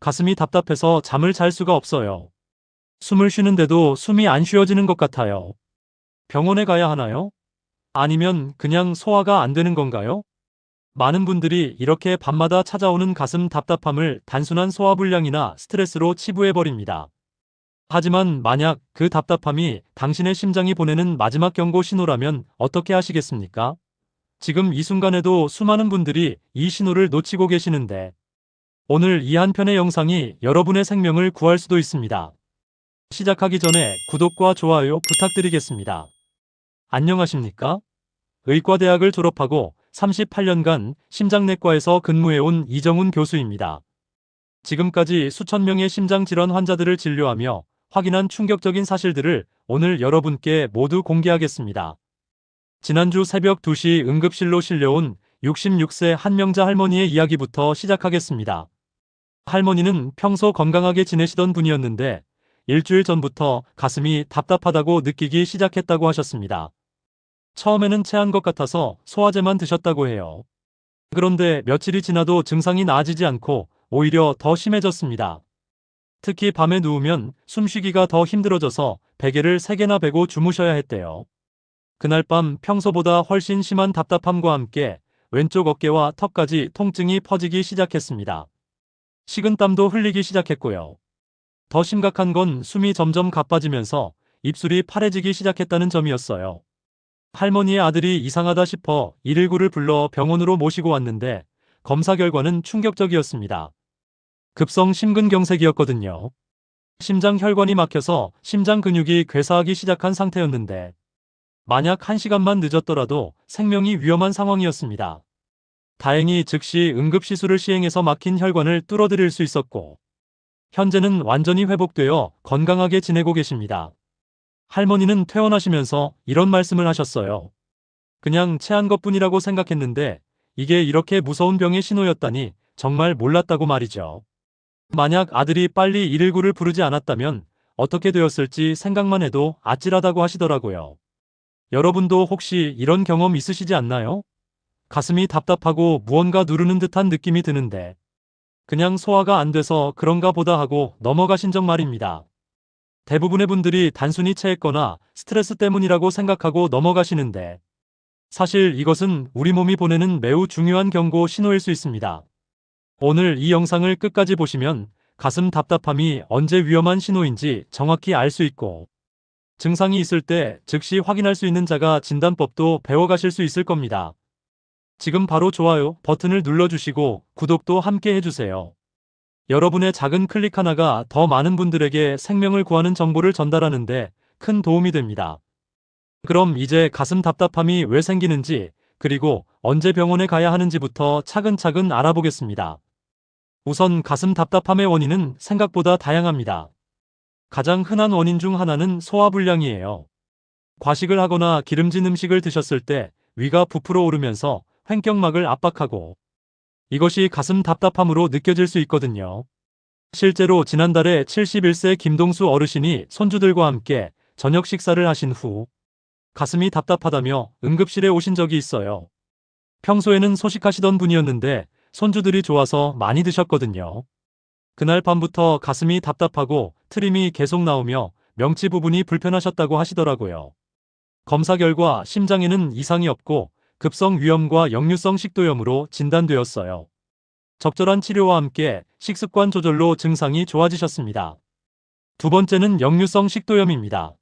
가슴이 답답해서 잠을 잘 수가 없어요. 숨을 쉬는데도 숨이 안 쉬어지는 것 같아요. 병원에 가야 하나요? 아니면 그냥 소화가 안 되는 건가요? 많은 분들이 이렇게 밤마다 찾아오는 가슴 답답함을 단순한 소화불량이나 스트레스로 치부해버립니다. 하지만 만약 그 답답함이 당신의 심장이 보내는 마지막 경고 신호라면 어떻게 하시겠습니까? 지금 이 순간에도 수많은 분들이 이 신호를 놓치고 계시는데 오늘 이 한 편의 영상이 여러분의 생명을 구할 수도 있습니다. 시작하기 전에 구독과 좋아요 부탁드리겠습니다. 안녕하십니까? 의과대학을 졸업하고 38년간 심장내과에서 근무해온 이정훈 교수입니다. 지금까지 수천 명의 심장질환 환자들을 진료하며 확인한 충격적인 사실들을 오늘 여러분께 모두 공개하겠습니다. 지난주 새벽 2시 응급실로 실려온 66세 한명자 할머니의 이야기부터 시작하겠습니다. 할머니는 평소 건강하게 지내시던 분이었는데 일주일 전부터 가슴이 답답하다고 느끼기 시작했다고 하셨습니다. 처음에는 체한 것 같아서 소화제만 드셨다고 해요. 그런데 며칠이 지나도 증상이 나아지지 않고 오히려 더 심해졌습니다. 특히 밤에 누우면 숨쉬기가 더 힘들어져서 베개를 3개나 베고 주무셔야 했대요. 그날 밤 평소보다 훨씬 심한 답답함과 함께 왼쪽 어깨와 턱까지 통증이 퍼지기 시작했습니다. 식은땀도 흘리기 시작했고요. 더 심각한 건 숨이 점점 가빠지면서 입술이 파래지기 시작했다는 점이었어요. 할머니의 아들이 이상하다 싶어 119를 불러 병원으로 모시고 왔는데 검사 결과는 충격적이었습니다. 급성 심근경색이었거든요. 심장 혈관이 막혀서 심장 근육이 괴사하기 시작한 상태였는데 만약 1시간만 늦었더라도 생명이 위험한 상황이었습니다. 다행히 즉시 응급시술을 시행해서 막힌 혈관을 뚫어드릴 수 있었고 현재는 완전히 회복되어 건강하게 지내고 계십니다. 할머니는 퇴원하시면서 이런 말씀을 하셨어요. 그냥 체한 것뿐이라고 생각했는데 이게 이렇게 무서운 병의 신호였다니 정말 몰랐다고 말이죠. 만약 아들이 빨리 119를 부르지 않았다면 어떻게 되었을지 생각만 해도 아찔하다고 하시더라고요. 여러분도 혹시 이런 경험 있으시지 않나요? 가슴이 답답하고 무언가 누르는 듯한 느낌이 드는데 그냥 소화가 안 돼서 그런가 보다 하고 넘어가신 적 말입니다. 대부분의 분들이 단순히 체했거나 스트레스 때문이라고 생각하고 넘어가시는데 사실 이것은 우리 몸이 보내는 매우 중요한 경고 신호일 수 있습니다. 오늘 이 영상을 끝까지 보시면 가슴 답답함이 언제 위험한 신호인지 정확히 알 수 있고 증상이 있을 때 즉시 확인할 수 있는 자가 진단법도 배워가실 수 있을 겁니다. 지금 바로 좋아요 버튼을 눌러주시고 구독도 함께 해주세요. 여러분의 작은 클릭 하나가 더 많은 분들에게 생명을 구하는 정보를 전달하는데 큰 도움이 됩니다. 그럼 이제 가슴 답답함이 왜 생기는지 그리고 언제 병원에 가야 하는지부터 차근차근 알아보겠습니다. 우선 가슴 답답함의 원인은 생각보다 다양합니다. 가장 흔한 원인 중 하나는 소화불량이에요. 과식을 하거나 기름진 음식을 드셨을 때 위가 부풀어 오르면서 횡격막을 압박하고 이것이 가슴 답답함으로 느껴질 수 있거든요. 실제로 지난달에 71세 김동수 어르신이 손주들과 함께 저녁 식사를 하신 후 가슴이 답답하다며 응급실에 오신 적이 있어요. 평소에는 소식하시던 분이었는데 손주들이 좋아서 많이 드셨거든요. 그날 밤부터 가슴이 답답하고 트림이 계속 나오며 명치 부분이 불편하셨다고 하시더라고요. 검사 결과 심장에는 이상이 없고 급성 위염과 역류성 식도염으로 진단되었어요. 적절한 치료와 함께 식습관 조절로 증상이 좋아지셨습니다. 두 번째는 역류성 식도염입니다.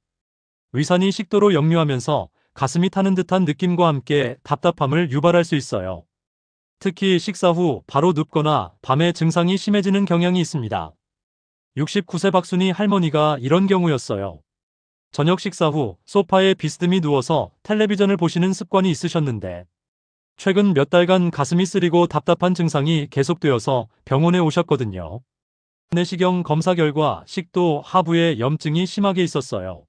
위산이 식도로 역류하면서 가슴이 타는 듯한 느낌과 함께 답답함을 유발할 수 있어요. 특히 식사 후 바로 눕거나 밤에 증상이 심해지는 경향이 있습니다. 69세 박순희 할머니가 이런 경우였어요. 저녁 식사 후 소파에 비스듬히 누워서 텔레비전을 보시는 습관이 있으셨는데 최근 몇 달간 가슴이 쓰리고 답답한 증상이 계속되어서 병원에 오셨거든요. 내시경 검사 결과 식도 하부에 염증이 심하게 있었어요.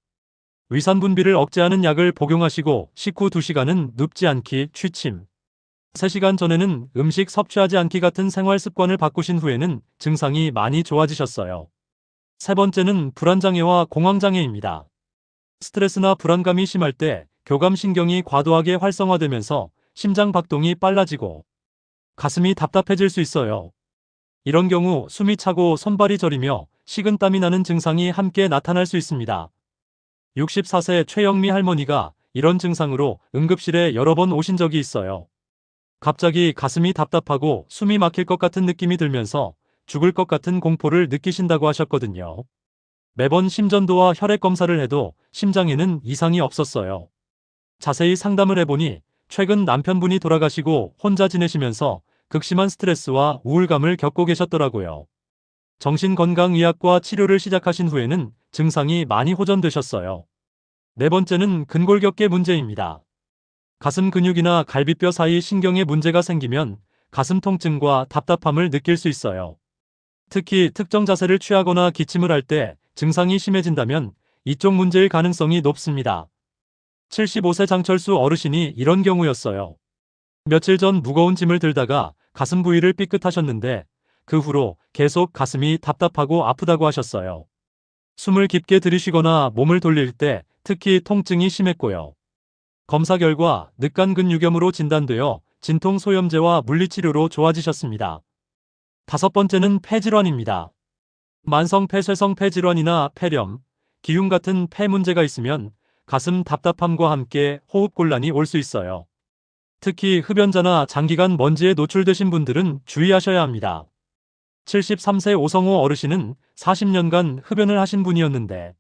위산 분비를 억제하는 약을 복용하시고 식후 2시간은 눕지 않기 취침. 3시간 전에는 음식 섭취하지 않기 같은 생활 습관을 바꾸신 후에는 증상이 많이 좋아지셨어요. 세 번째는 불안장애와 공황장애입니다. 스트레스나 불안감이 심할 때 교감신경이 과도하게 활성화되면서 심장 박동이 빨라지고 가슴이 답답해질 수 있어요. 이런 경우 숨이 차고 손발이 저리며 식은땀이 나는 증상이 함께 나타날 수 있습니다. 64세 최영미 할머니가 이런 증상으로 응급실에 여러 번 오신 적이 있어요. 갑자기 가슴이 답답하고 숨이 막힐 것 같은 느낌이 들면서 죽을 것 같은 공포를 느끼신다고 하셨거든요. 매번 심전도와 혈액 검사를 해도 심장에는 이상이 없었어요. 자세히 상담을 해보니 최근 남편분이 돌아가시고 혼자 지내시면서 극심한 스트레스와 우울감을 겪고 계셨더라고요. 정신건강의학과 치료를 시작하신 후에는 증상이 많이 호전되셨어요. 네 번째는 근골격계 문제입니다. 가슴 근육이나 갈비뼈 사이 신경에 문제가 생기면 가슴 통증과 답답함을 느낄 수 있어요. 특히 특정 자세를 취하거나 기침을 할 때 증상이 심해진다면 이쪽 문제일 가능성이 높습니다. 75세 장철수 어르신이 이런 경우였어요. 며칠 전 무거운 짐을 들다가 가슴 부위를 삐끗하셨는데 그 후로 계속 가슴이 답답하고 아프다고 하셨어요. 숨을 깊게 들이쉬거나 몸을 돌릴 때 특히 통증이 심했고요. 검사 결과 늑간근유염으로 진단되어 진통소염제와 물리치료로 좋아지셨습니다. 다섯 번째는 폐질환입니다. 만성 폐쇄성 폐질환이나 폐렴, 기흉 같은 폐 문제가 있으면 가슴 답답함과 함께 호흡곤란이 올 수 있어요. 특히 흡연자나 장기간 먼지에 노출되신 분들은 주의하셔야 합니다. 73세 오성호 어르신은 40년간 흡연을 하신 분이었는데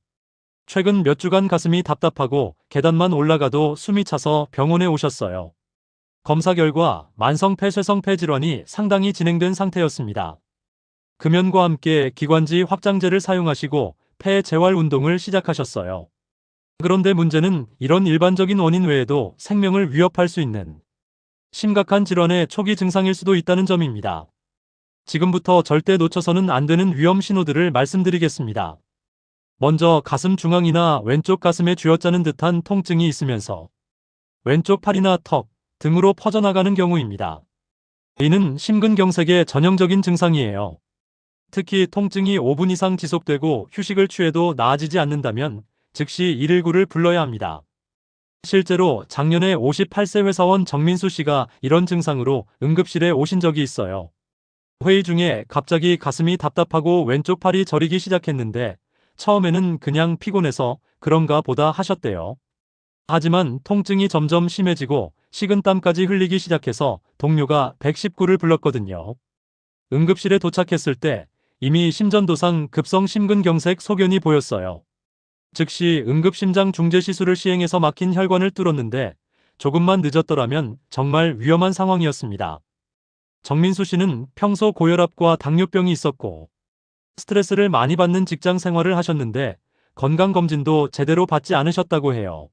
최근 몇 주간 가슴이 답답하고 계단만 올라가도 숨이 차서 병원에 오셨어요. 검사 결과 만성 폐쇄성 폐질환이 상당히 진행된 상태였습니다. 금연과 함께 기관지 확장제를 사용하시고 폐 재활 운동을 시작하셨어요. 그런데 문제는 이런 일반적인 원인 외에도 생명을 위협할 수 있는 심각한 질환의 초기 증상일 수도 있다는 점입니다. 지금부터 절대 놓쳐서는 안 되는 위험 신호들을 말씀드리겠습니다. 먼저 가슴 중앙이나 왼쪽 가슴에 쥐어짜는 듯한 통증이 있으면서 왼쪽 팔이나 턱 등으로 퍼져나가는 경우입니다. 이는 심근경색의 전형적인 증상이에요. 특히 통증이 5분 이상 지속되고 휴식을 취해도 나아지지 않는다면 즉시 119를 불러야 합니다. 실제로 작년에 58세 회사원 정민수 씨가 이런 증상으로 응급실에 오신 적이 있어요. 회의 중에 갑자기 가슴이 답답하고 왼쪽 팔이 저리기 시작했는데 처음에는 그냥 피곤해서 그런가 보다 하셨대요. 하지만 통증이 점점 심해지고 식은땀까지 흘리기 시작해서 동료가 119를 불렀거든요. 응급실에 도착했을 때 이미 심전도상 급성 심근경색 소견이 보였어요. 즉시 응급심장 중재 시술을 시행해서 막힌 혈관을 뚫었는데 조금만 늦었더라면 정말 위험한 상황이었습니다. 정민수 씨는 평소 고혈압과 당뇨병이 있었고 스트레스를 많이 받는 직장 생활을 하셨는데 건강검진도 제대로 받지 않으셨다고 해요.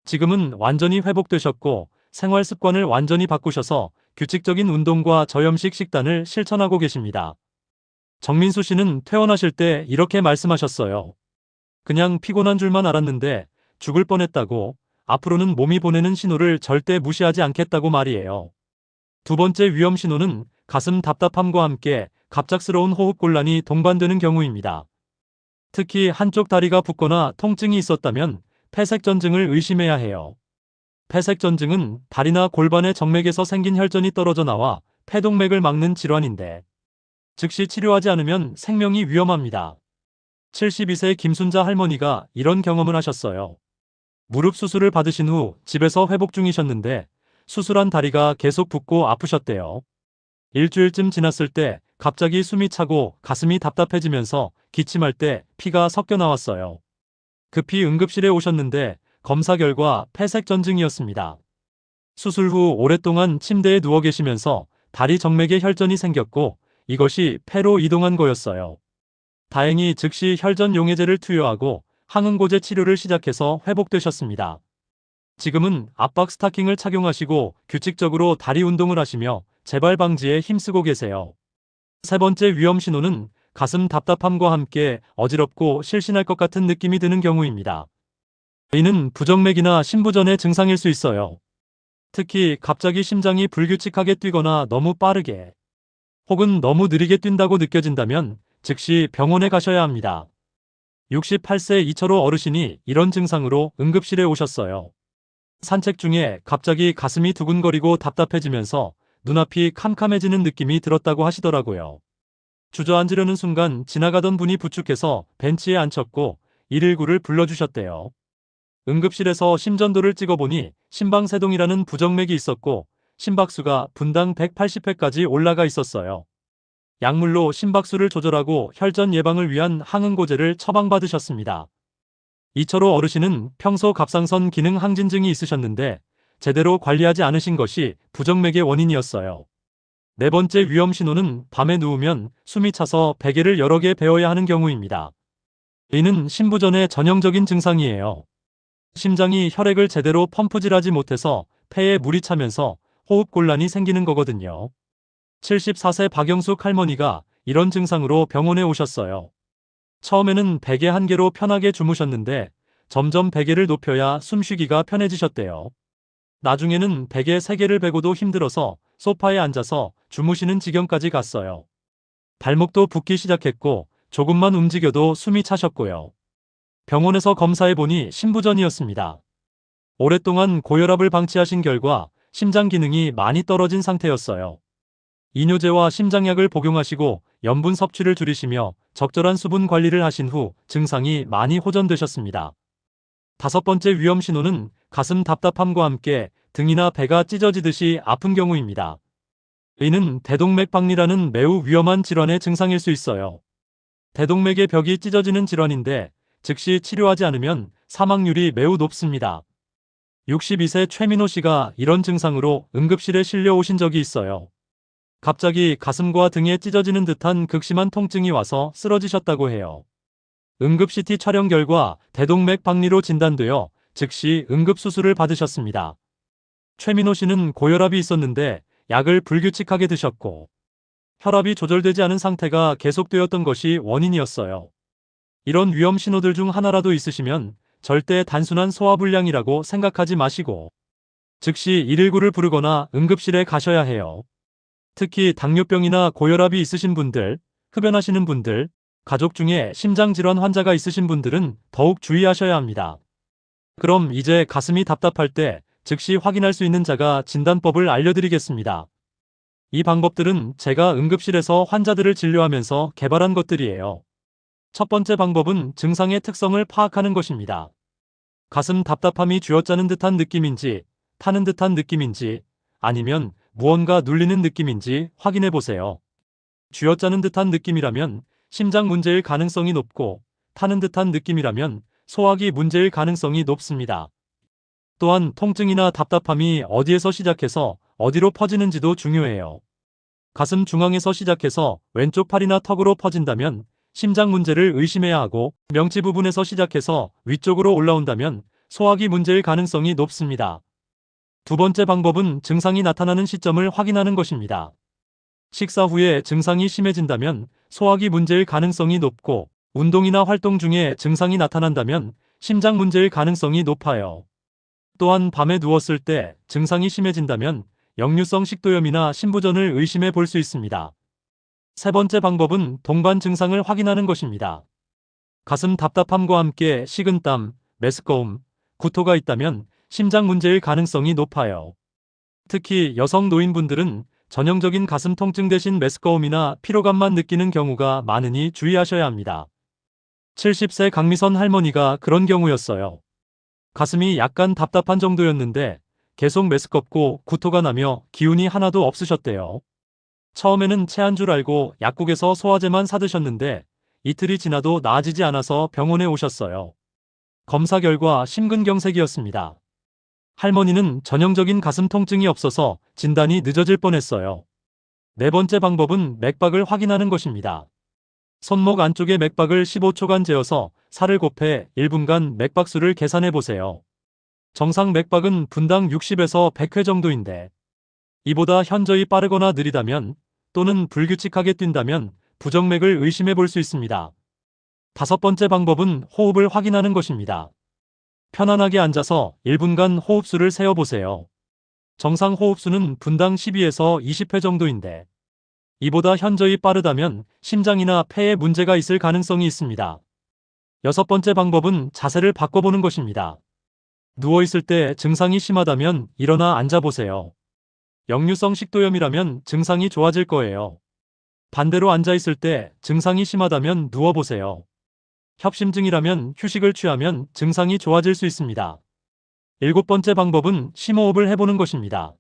지금은 완전히 회복되셨고 생활 습관을 완전히 바꾸셔서 규칙적인 운동과 저염식 식단을 실천하고 계십니다. 정민수 씨는 퇴원하실 때 이렇게 말씀하셨어요. 그냥 피곤한 줄만 알았는데 죽을 뻔했다고, 앞으로는 몸이 보내는 신호를 절대 무시하지 않겠다고 말이에요. 두 번째 위험 신호는 가슴 답답함과 함께 갑작스러운 호흡곤란이 동반되는 경우입니다. 특히 한쪽 다리가 붓거나 통증이 있었다면 폐색전증을 의심해야 해요. 폐색전증은 다리나 골반의 정맥에서 생긴 혈전이 떨어져 나와 폐동맥을 막는 질환인데 즉시 치료하지 않으면 생명이 위험합니다. 72세 김순자 할머니가 이런 경험을 하셨어요. 무릎 수술을 받으신 후 집에서 회복 중이셨는데 수술한 다리가 계속 붓고 아프셨대요. 일주일쯤 지났을 때 갑자기 숨이 차고 가슴이 답답해지면서 기침할 때 피가 섞여 나왔어요. 급히 응급실에 오셨는데 검사 결과 폐색전증이었습니다. 수술 후 오랫동안 침대에 누워 계시면서 다리 정맥에 혈전이 생겼고 이것이 폐로 이동한 거였어요. 다행히 즉시 혈전 용해제를 투여하고 항응고제 치료를 시작해서 회복되셨습니다. 지금은 압박 스타킹을 착용하시고 규칙적으로 다리 운동을 하시며 재발 방지에 힘쓰고 계세요. 세 번째 위험 신호는 가슴 답답함과 함께 어지럽고 실신할 것 같은 느낌이 드는 경우입니다. 이는 부정맥이나 심부전의 증상일 수 있어요. 특히 갑자기 심장이 불규칙하게 뛰거나 너무 빠르게 혹은 너무 느리게 뛴다고 느껴진다면 즉시 병원에 가셔야 합니다. 68세 이철호 어르신이 이런 증상으로 응급실에 오셨어요. 산책 중에 갑자기 가슴이 두근거리고 답답해지면서 눈앞이 캄캄해지는 느낌이 들었다고 하시더라고요. 주저앉으려는 순간 지나가던 분이 부축해서 벤치에 앉혔고 119를 불러주셨대요. 응급실에서 심전도를 찍어보니 심방세동이라는 부정맥이 있었고 심박수가 분당 180회까지 올라가 있었어요. 약물로 심박수를 조절하고 혈전 예방을 위한 항응고제를 처방받으셨습니다. 이철호 어르신은 평소 갑상선 기능 항진증이 있으셨는데 제대로 관리하지 않으신 것이 부정맥의 원인이었어요. 네 번째 위험 신호는 밤에 누우면 숨이 차서 베개를 여러 개 베어야 하는 경우입니다. 이는 심부전의 전형적인 증상이에요. 심장이 혈액을 제대로 펌프질하지 못해서 폐에 물이 차면서 호흡곤란이 생기는 거거든요. 74세 박영숙 할머니가 이런 증상으로 병원에 오셨어요. 처음에는 베개 한 개로 편하게 주무셨는데 점점 베개를 높여야 숨쉬기가 편해지셨대요. 나중에는 베개 3개를 베고도 힘들어서 소파에 앉아서 주무시는 지경까지 갔어요. 발목도 붓기 시작했고 조금만 움직여도 숨이 차셨고요. 병원에서 검사해보니 심부전이었습니다. 오랫동안 고혈압을 방치하신 결과 심장 기능이 많이 떨어진 상태였어요. 이뇨제와 심장약을 복용하시고 염분 섭취를 줄이시며 적절한 수분 관리를 하신 후 증상이 많이 호전되셨습니다. 5번째 위험 신호는 가슴 답답함과 함께 등이나 배가 찢어지듯이 아픈 경우입니다. 이는 대동맥박리라는 매우 위험한 질환의 증상일 수 있어요. 대동맥의 벽이 찢어지는 질환인데 즉시 치료하지 않으면 사망률이 매우 높습니다. 62세 최민호 씨가 이런 증상으로 응급실에 실려 오신 적이 있어요. 갑자기 가슴과 등에 찢어지는 듯한 극심한 통증이 와서 쓰러지셨다고 해요. 응급 CT 촬영 결과 대동맥 박리로 진단되어 즉시 응급수술을 받으셨습니다. 최민호 씨는 고혈압이 있었는데 약을 불규칙하게 드셨고 혈압이 조절되지 않은 상태가 계속되었던 것이 원인이었어요. 이런 위험 신호들 중 하나라도 있으시면 절대 단순한 소화불량이라고 생각하지 마시고 즉시 119를 부르거나 응급실에 가셔야 해요. 특히 당뇨병이나 고혈압이 있으신 분들, 흡연하시는 분들, 가족 중에 심장질환 환자가 있으신 분들은 더욱 주의하셔야 합니다. 그럼 이제 가슴이 답답할 때 즉시 확인할 수 있는 자가 진단법을 알려드리겠습니다. 이 방법들은 제가 응급실에서 환자들을 진료하면서 개발한 것들이에요. 첫 번째 방법은 증상의 특성을 파악하는 것입니다. 가슴 답답함이 쥐어짜는 듯한 느낌인지, 타는 듯한 느낌인지, 아니면 무언가 눌리는 느낌인지 확인해 보세요. 쥐어짜는 듯한 느낌이라면 심장 문제일 가능성이 높고, 타는 듯한 느낌이라면 소화기 문제일 가능성이 높습니다. 또한 통증이나 답답함이 어디에서 시작해서 어디로 퍼지는지도 중요해요. 가슴 중앙에서 시작해서 왼쪽 팔이나 턱으로 퍼진다면 심장 문제를 의심해야 하고, 명치 부분에서 시작해서 위쪽으로 올라온다면 소화기 문제일 가능성이 높습니다. 두 번째 방법은 증상이 나타나는 시점을 확인하는 것입니다. 식사 후에 증상이 심해진다면 소화기 문제일 가능성이 높고, 운동이나 활동 중에 증상이 나타난다면 심장 문제일 가능성이 높아요. 또한 밤에 누웠을 때 증상이 심해진다면 역류성 식도염이나 심부전을 의심해 볼 수 있습니다. 세 번째 방법은 동반 증상을 확인하는 것입니다. 가슴 답답함과 함께 식은땀, 메스꺼움, 구토가 있다면 심장 문제일 가능성이 높아요. 특히 여성 노인분들은 전형적인 가슴 통증 대신 메스꺼움이나 피로감만 느끼는 경우가 많으니 주의하셔야 합니다. 70세 강미선 할머니가 그런 경우였어요. 가슴이 약간 답답한 정도였는데 계속 메스껍고 구토가 나며 기운이 하나도 없으셨대요. 처음에는 체한 줄 알고 약국에서 소화제만 사드셨는데 이틀이 지나도 나아지지 않아서 병원에 오셨어요. 검사 결과 심근경색이었습니다. 할머니는 전형적인 가슴 통증이 없어서 진단이 늦어질 뻔했어요. 네 번째 방법은 맥박을 확인하는 것입니다. 손목 안쪽의 맥박을 15초간 재어서 살을 곱해 1분간 맥박수를 계산해 보세요. 정상 맥박은 분당 60에서 100회 정도인데 이보다 현저히 빠르거나 느리다면 또는 불규칙하게 뛴다면 부정맥을 의심해 볼 수 있습니다. 다섯 번째 방법은 호흡을 확인하는 것입니다. 편안하게 앉아서 1분간 호흡수를 세어보세요. 정상 호흡수는 분당 12에서 20회 정도인데 이보다 현저히 빠르다면 심장이나 폐에 문제가 있을 가능성이 있습니다. 여섯 번째 방법은 자세를 바꿔보는 것입니다. 누워있을 때 증상이 심하다면 일어나 앉아보세요. 역류성 식도염이라면 증상이 좋아질 거예요. 반대로 앉아있을 때 증상이 심하다면 누워보세요. 협심증이라면 휴식을 취하면 증상이 좋아질 수 있습니다. 일곱 번째 방법은 심호흡을 해보는 것입니다.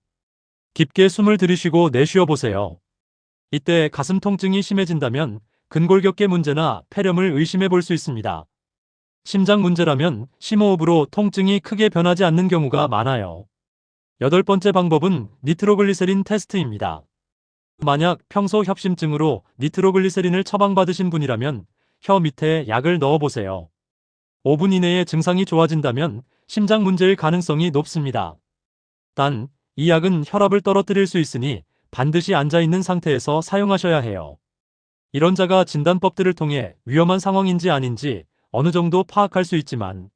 깊게 숨을 들이쉬고 내쉬어 보세요. 이때 가슴 통증이 심해진다면 근골격계 문제나 폐렴을 의심해 볼 수 있습니다. 심장 문제라면 심호흡으로 통증이 크게 변하지 않는 경우가 많아요. 여덟 번째 방법은 니트로글리세린 테스트입니다. 만약 평소 협심증으로 니트로글리세린을 처방받으신 분이라면 혀 밑에 약을 넣어보세요. 5분 이내에 증상이 좋아진다면 심장 문제일 가능성이 높습니다. 단, 이 약은 혈압을 떨어뜨릴 수 있으니 반드시 앉아있는 상태에서 사용하셔야 해요. 이런 자가 진단법들을 통해 위험한 상황인지 아닌지 어느 정도 파악할 수 있지만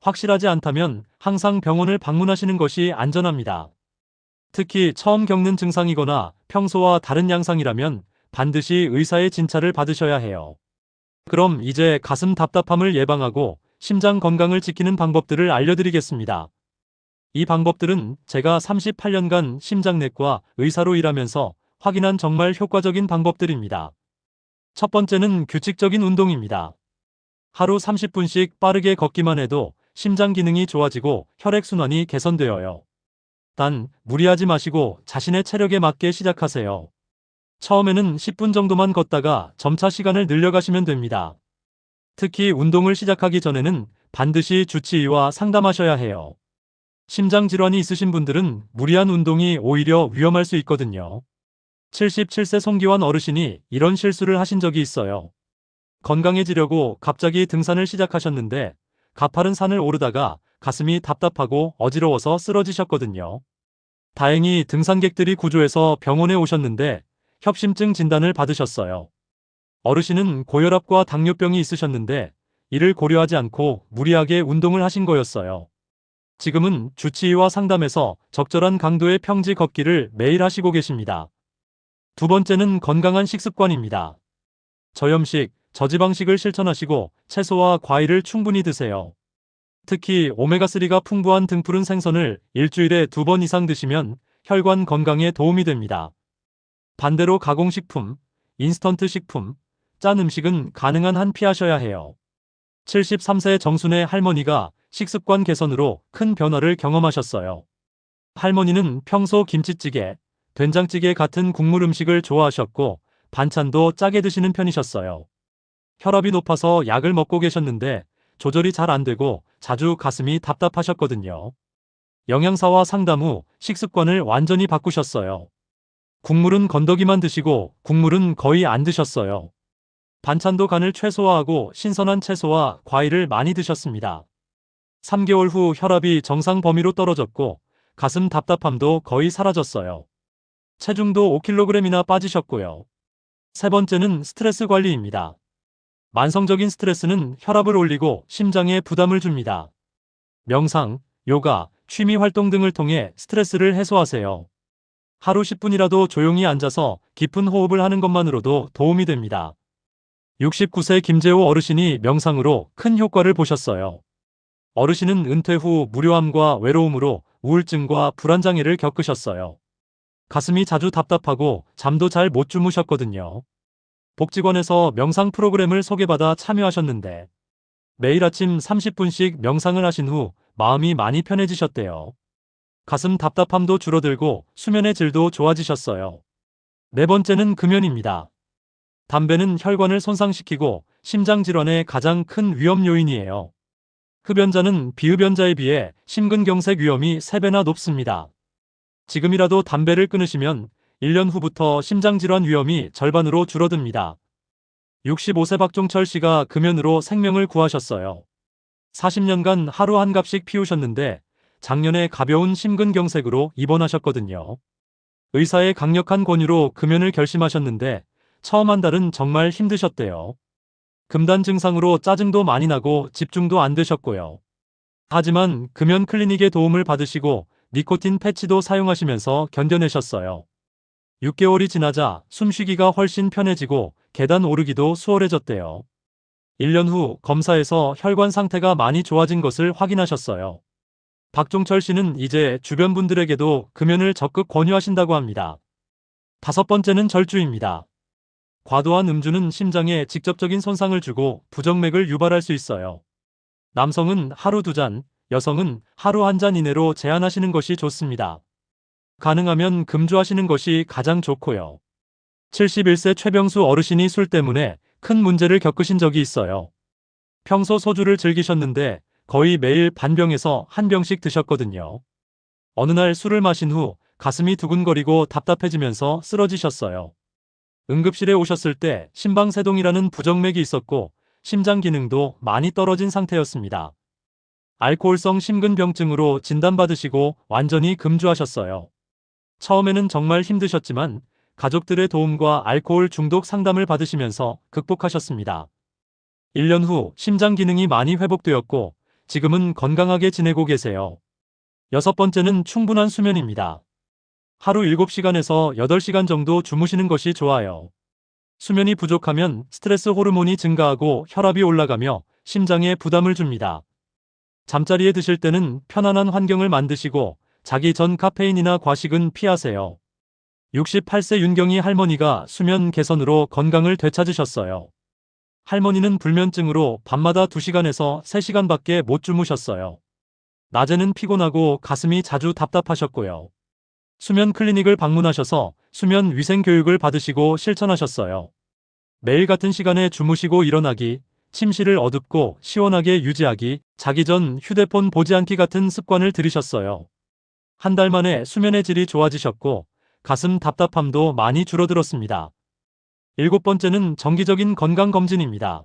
확실하지 않다면 항상 병원을 방문하시는 것이 안전합니다. 특히 처음 겪는 증상이거나 평소와 다른 양상이라면 반드시 의사의 진찰을 받으셔야 해요. 그럼 이제 가슴 답답함을 예방하고 심장 건강을 지키는 방법들을 알려드리겠습니다. 이 방법들은 제가 38년간 심장내과 의사로 일하면서 확인한 정말 효과적인 방법들입니다. 첫 번째는 규칙적인 운동입니다. 하루 30분씩 빠르게 걷기만 해도 심장 기능이 좋아지고 혈액순환이 개선되어요. 단, 무리하지 마시고 자신의 체력에 맞게 시작하세요. 처음에는 10분 정도만 걷다가 점차 시간을 늘려가시면 됩니다. 특히 운동을 시작하기 전에는 반드시 주치의와 상담하셔야 해요. 심장 질환이 있으신 분들은 무리한 운동이 오히려 위험할 수 있거든요. 77세 송기환 어르신이 이런 실수를 하신 적이 있어요. 건강해지려고 갑자기 등산을 시작하셨는데 가파른 산을 오르다가 가슴이 답답하고 어지러워서 쓰러지셨거든요. 다행히 등산객들이 구조해서 병원에 오셨는데 협심증 진단을 받으셨어요. 어르신은 고혈압과 당뇨병이 있으셨는데 이를 고려하지 않고 무리하게 운동을 하신 거였어요. 지금은 주치의와 상담해서 적절한 강도의 평지 걷기를 매일 하시고 계십니다. 두 번째는 건강한 식습관입니다. 저염식, 저지방식을 실천하시고 채소와 과일을 충분히 드세요. 특히 오메가3가 풍부한 등푸른 생선을 일주일에 2번 이상 드시면 혈관 건강에 도움이 됩니다. 반대로 가공식품, 인스턴트 식품, 짠 음식은 가능한 한 피하셔야 해요. 73세 정순의 할머니가 식습관 개선으로 큰 변화를 경험하셨어요. 할머니는 평소 김치찌개, 된장찌개 같은 국물 음식을 좋아하셨고 반찬도 짜게 드시는 편이셨어요. 혈압이 높아서 약을 먹고 계셨는데 조절이 잘 안 되고 자주 가슴이 답답하셨거든요. 영양사와 상담 후 식습관을 완전히 바꾸셨어요. 국물은 건더기만 드시고 국물은 거의 안 드셨어요. 반찬도 간을 최소화하고 신선한 채소와 과일을 많이 드셨습니다. 3개월 후 혈압이 정상 범위로 떨어졌고 가슴 답답함도 거의 사라졌어요. 체중도 5kg이나 빠지셨고요. 세 번째는 스트레스 관리입니다. 만성적인 스트레스는 혈압을 올리고 심장에 부담을 줍니다. 명상, 요가, 취미 활동 등을 통해 스트레스를 해소하세요. 하루 10분이라도 조용히 앉아서 깊은 호흡을 하는 것만으로도 도움이 됩니다. 69세 김재호 어르신이 명상으로 큰 효과를 보셨어요. 어르신은 은퇴 후 무료함과 외로움으로 우울증과 불안장애를 겪으셨어요. 가슴이 자주 답답하고 잠도 잘 못 주무셨거든요. 복지관에서 명상 프로그램을 소개받아 참여하셨는데 매일 아침 30분씩 명상을 하신 후 마음이 많이 편해지셨대요. 가슴 답답함도 줄어들고 수면의 질도 좋아지셨어요. 네 번째는 금연입니다. 담배는 혈관을 손상시키고 심장 질환의 가장 큰 위험 요인이에요. 흡연자는 비흡연자에 비해 심근경색 위험이 3배나 높습니다. 지금이라도 담배를 끊으시면 1년 후부터 심장질환 위험이 절반으로 줄어듭니다. 65세 박종철 씨가 금연으로 생명을 구하셨어요. 40년간 하루 한 갑씩 피우셨는데 작년에 가벼운 심근경색으로 입원하셨거든요. 의사의 강력한 권유로 금연을 결심하셨는데 처음 한 달은 정말 힘드셨대요. 금단 증상으로 짜증도 많이 나고 집중도 안 되셨고요. 하지만 금연 클리닉의 도움을 받으시고 니코틴 패치도 사용하시면서 견뎌내셨어요. 6개월이 지나자 숨쉬기가 훨씬 편해지고 계단 오르기도 수월해졌대요. 1년 후 검사에서 혈관 상태가 많이 좋아진 것을 확인하셨어요. 박종철 씨는 이제 주변 분들에게도 금연을 적극 권유하신다고 합니다. 다섯 번째는 절주입니다. 과도한 음주는 심장에 직접적인 손상을 주고 부정맥을 유발할 수 있어요. 남성은 하루 2잔, 여성은 하루 1잔 이내로 제한하시는 것이 좋습니다. 가능하면 금주하시는 것이 가장 좋고요. 71세 최병수 어르신이 술 때문에 큰 문제를 겪으신 적이 있어요. 평소 소주를 즐기셨는데 거의 매일 반병에서 한 병씩 드셨거든요. 어느 날 술을 마신 후 가슴이 두근거리고 답답해지면서 쓰러지셨어요. 응급실에 오셨을 때 심방세동이라는 부정맥이 있었고 심장 기능도 많이 떨어진 상태였습니다. 알코올성 심근병증으로 진단받으시고 완전히 금주하셨어요. 처음에는 정말 힘드셨지만 가족들의 도움과 알코올 중독 상담을 받으시면서 극복하셨습니다. 1년 후 심장 기능이 많이 회복되었고 지금은 건강하게 지내고 계세요. 6번째는 충분한 수면입니다. 하루 7시간에서 8시간 정도 주무시는 것이 좋아요. 수면이 부족하면 스트레스 호르몬이 증가하고 혈압이 올라가며 심장에 부담을 줍니다. 잠자리에 드실 때는 편안한 환경을 만드시고 자기 전 카페인이나 과식은 피하세요. 68세 윤경희 할머니가 수면 개선으로 건강을 되찾으셨어요. 할머니는 불면증으로 밤마다 2시간에서 3시간밖에 못 주무셨어요. 낮에는 피곤하고 가슴이 자주 답답하셨고요. 수면 클리닉을 방문하셔서 수면 위생 교육을 받으시고 실천하셨어요. 매일 같은 시간에 주무시고 일어나기, 침실을 어둡고 시원하게 유지하기, 자기 전 휴대폰 보지 않기 같은 습관을 들이셨어요. 한 달 만에 수면의 질이 좋아지셨고 가슴 답답함도 많이 줄어들었습니다. 7번째는 정기적인 건강검진입니다.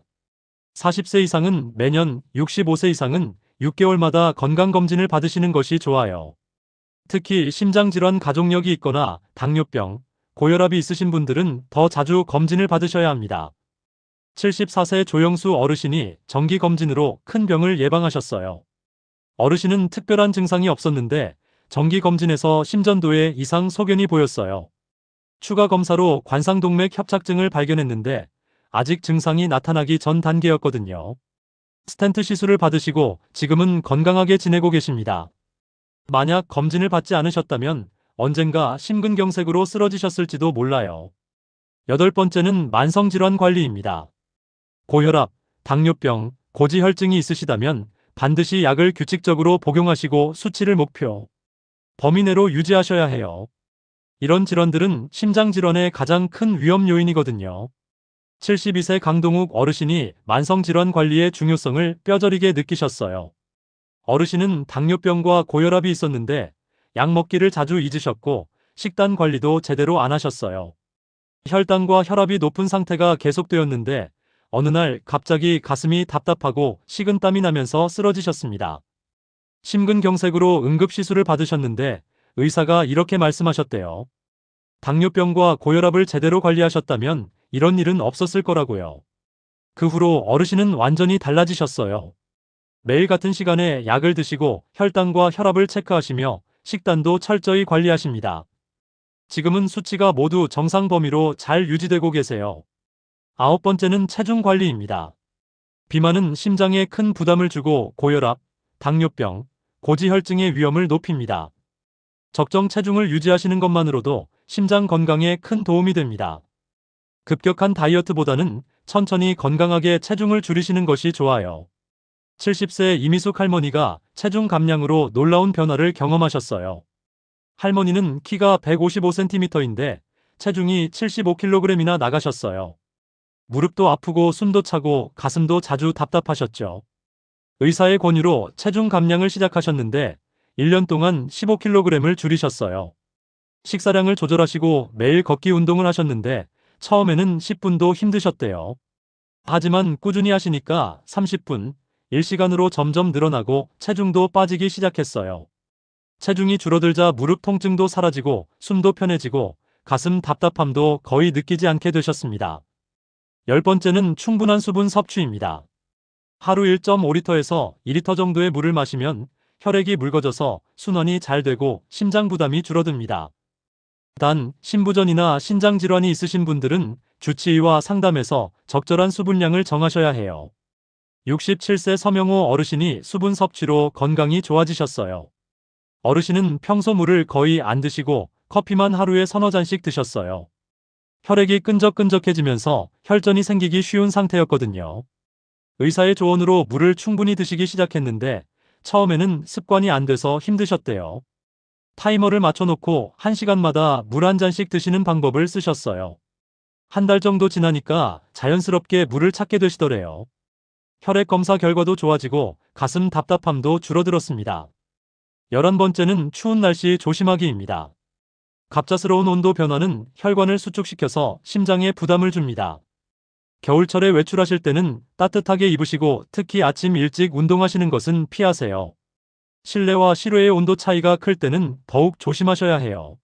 40세 이상은 매년, 65세 이상은 6개월마다 건강검진을 받으시는 것이 좋아요. 특히 심장질환 가족력이 있거나 당뇨병, 고혈압이 있으신 분들은 더 자주 검진을 받으셔야 합니다. 74세 조영수 어르신이 정기검진으로 큰 병을 예방하셨어요. 어르신은 특별한 증상이 없었는데 정기검진에서 심전도에 이상 소견이 보였어요. 추가 검사로 관상동맥 협착증을 발견했는데 아직 증상이 나타나기 전 단계였거든요. 스텐트 시술을 받으시고 지금은 건강하게 지내고 계십니다. 만약 검진을 받지 않으셨다면 언젠가 심근경색으로 쓰러지셨을지도 몰라요. 8번째는 만성질환 관리입니다. 고혈압, 당뇨병, 고지혈증이 있으시다면 반드시 약을 규칙적으로 복용하시고 수치를 목표 범위 내로 유지하셔야 해요. 이런 질환들은 심장질환의 가장 큰 위험 요인이거든요. 72세 강동욱 어르신이 만성질환 관리의 중요성을 뼈저리게 느끼셨어요. 어르신은 당뇨병과 고혈압이 있었는데 약 먹기를 자주 잊으셨고 식단 관리도 제대로 안 하셨어요. 혈당과 혈압이 높은 상태가 계속되었는데 어느 날 갑자기 가슴이 답답하고 식은땀이 나면서 쓰러지셨습니다. 심근경색으로 응급시술을 받으셨는데 의사가 이렇게 말씀하셨대요. 당뇨병과 고혈압을 제대로 관리하셨다면 이런 일은 없었을 거라고요. 그 후로 어르신은 완전히 달라지셨어요. 매일 같은 시간에 약을 드시고 혈당과 혈압을 체크하시며 식단도 철저히 관리하십니다. 지금은 수치가 모두 정상 범위로 잘 유지되고 계세요. 9번째는 체중 관리입니다. 비만은 심장에 큰 부담을 주고 고혈압, 당뇨병, 고지혈증의 위험을 높입니다. 적정 체중을 유지하시는 것만으로도 심장 건강에 큰 도움이 됩니다. 급격한 다이어트보다는 천천히 건강하게 체중을 줄이시는 것이 좋아요. 70세 이미숙 할머니가 체중 감량으로 놀라운 변화를 경험하셨어요. 할머니는 키가 155cm인데 체중이 75kg이나 나가셨어요. 무릎도 아프고 숨도 차고 가슴도 자주 답답하셨죠. 의사의 권유로 체중 감량을 시작하셨는데 1년 동안 15kg을 줄이셨어요. 식사량을 조절하시고 매일 걷기 운동을 하셨는데 처음에는 10분도 힘드셨대요. 하지만 꾸준히 하시니까 30분, 1시간으로 점점 늘어나고 체중도 빠지기 시작했어요. 체중이 줄어들자 무릎 통증도 사라지고 숨도 편해지고 가슴 답답함도 거의 느끼지 않게 되셨습니다. 10번째는 충분한 수분 섭취입니다. 하루 1.5리터에서 2리터 정도의 물을 마시면 혈액이 묽어져서 순환이 잘 되고 심장 부담이 줄어듭니다. 단, 신부전이나 신장질환이 있으신 분들은 주치의와 상담해서 적절한 수분량을 정하셔야 해요. 67세 서명호 어르신이 수분 섭취로 건강이 좋아지셨어요. 어르신은 평소 물을 거의 안 드시고 커피만 하루에 서너 잔씩 드셨어요. 혈액이 끈적끈적해지면서 혈전이 생기기 쉬운 상태였거든요. 의사의 조언으로 물을 충분히 드시기 시작했는데 처음에는 습관이 안 돼서 힘드셨대요. 타이머를 맞춰놓고 1시간마다 물 한 잔씩 드시는 방법을 쓰셨어요. 한 달 정도 지나니까 자연스럽게 물을 찾게 되시더래요. 혈액 검사 결과도 좋아지고 가슴 답답함도 줄어들었습니다. 11번째는 추운 날씨 조심하기입니다. 갑작스러운 온도 변화는 혈관을 수축시켜서 심장에 부담을 줍니다. 겨울철에 외출하실 때는 따뜻하게 입으시고 특히 아침 일찍 운동하시는 것은 피하세요. 실내와 실외의 온도 차이가 클 때는 더욱 조심하셔야 해요.